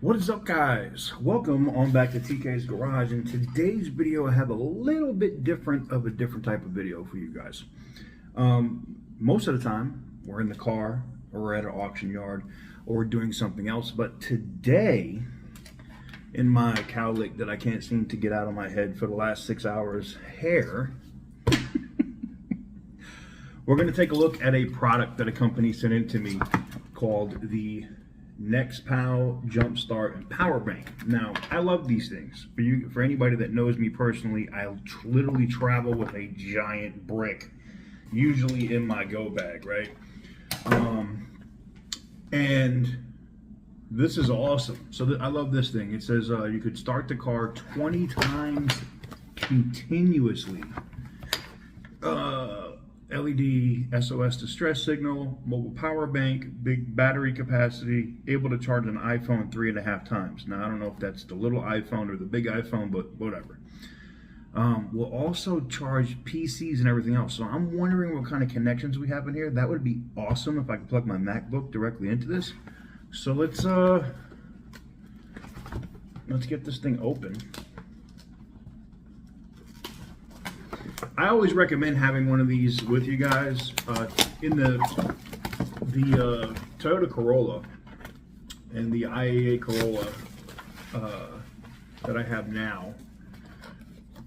What is up, guys? Welcome on back to TK's Garage. In today's video, I have a little bit different type of video for you guys. Most of the time, we're in the car, or we're at an auction yard, or we're doing something else. But today, in my cowlick that I can't seem to get out of my head for the last 6 hours, hair, we're going to take a look at a product that a company sent in to me called the Nexpow Jump and Power Bank. Now, I love these things. For anybody that knows me personally, I literally travel with a giant brick, usually in my go bag, right? And this is awesome. So I love this thing. It says you could start the car 20 times continuously. LED SOS distress signal, mobile power bank, big battery capacity, able to charge an iPhone 3.5 times. Now, I don't know if that's the little iPhone or the big iPhone, but whatever. We'll also charge PCs and everything else. So I'm wondering what kind of connections we have in here. That would be awesome if I could plug my MacBook directly into this. So let's get this thing open. I always recommend having one of these with you guys. In the Toyota Corolla and the IAA Corolla that I have now,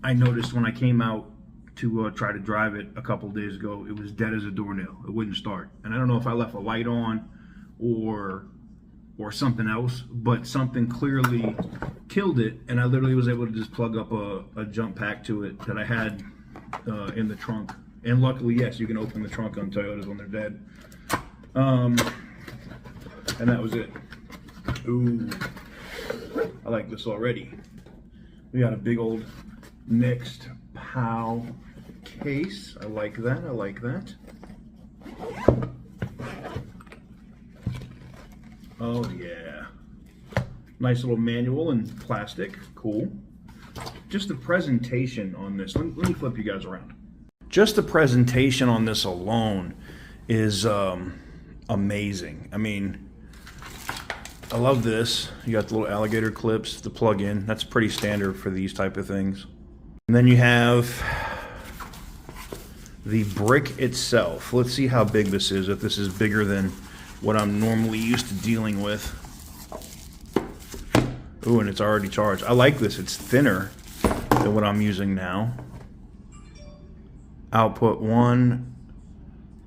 I noticed when I came out to try to drive it a couple days ago, it was dead as a doornail. It wouldn't start. And I don't know if I left a light on or something else, but something clearly killed it, and I literally was able to just plug up a jump pack to it that I had in the trunk. And luckily, yes, you can open the trunk on Toyotas when they're dead. And that was it. Ooh, I like this already. We got a big old Nextpow case. I like that. I like that. Oh yeah, nice little manual in plastic. Cool. Just the presentation on this, let me flip you guys around. Just the presentation on this alone is amazing. I mean, I love this. You got the little alligator clips to plug in. That's pretty standard for these type of things. And then you have the brick itself. Let's see how big this is, if this is bigger than what I'm normally used to dealing with. Ooh, and it's already charged. I like this. It's thinner than what I'm using now. Output 1,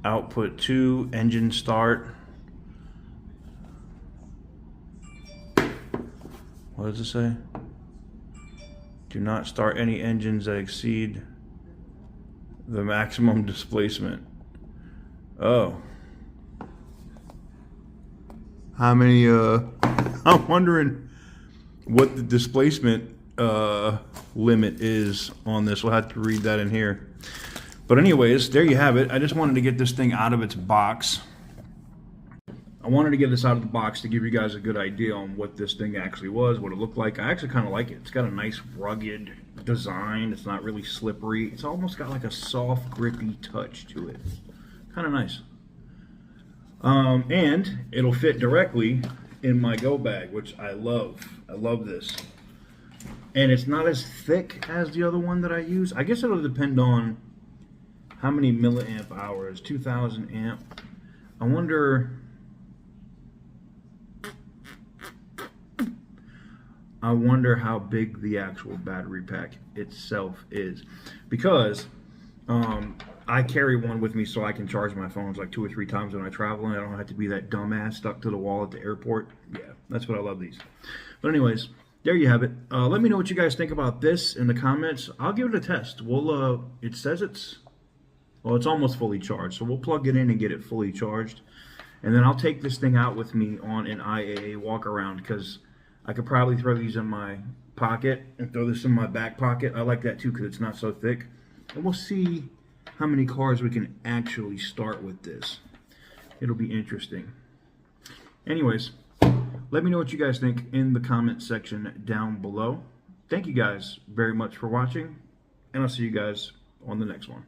output 2, engine start. What does it say? Do not start any engines that exceed the maximum displacement. Oh. How many, I'm wondering what the displacement limit is on this. We'll have to read that in here. But anyways, there you have it. I just wanted to get this thing out of its box. I wanted to get this out of the box to give you guys a good idea on what this thing actually was, what it looked like. I actually kind of like it. It's got a nice rugged design. It's not really slippery. It's almost got like a soft, grippy touch to it. Kind of nice. And it'll fit directly in my go bag, which I love. I love this. And it's not as thick as the other one that I use. I guess it'll depend on how many milliamp hours. 2000 amp. I wonder how big the actual battery pack itself is, because I carry one with me so I can charge my phones like 2 or 3 times when I travel, and I don't have to be that dumbass stuck to the wall at the airport. Yeah, that's what I love these. But anyways, there you have it. Let me know what you guys think about this in the comments. I'll give it a test. We'll it says it's almost fully charged, so we'll plug it in and get it fully charged, and then I'll take this thing out with me on an IAA walk around, because I could probably throw these in my pocket and throw this in my back pocket. I like that too because it's not so thick. And we'll see how many cars we can actually start with this. It'll be interesting. Anyways, let me know what you guys think in the comment section down below. Thank you guys very much for watching, and I'll see you guys on the next one.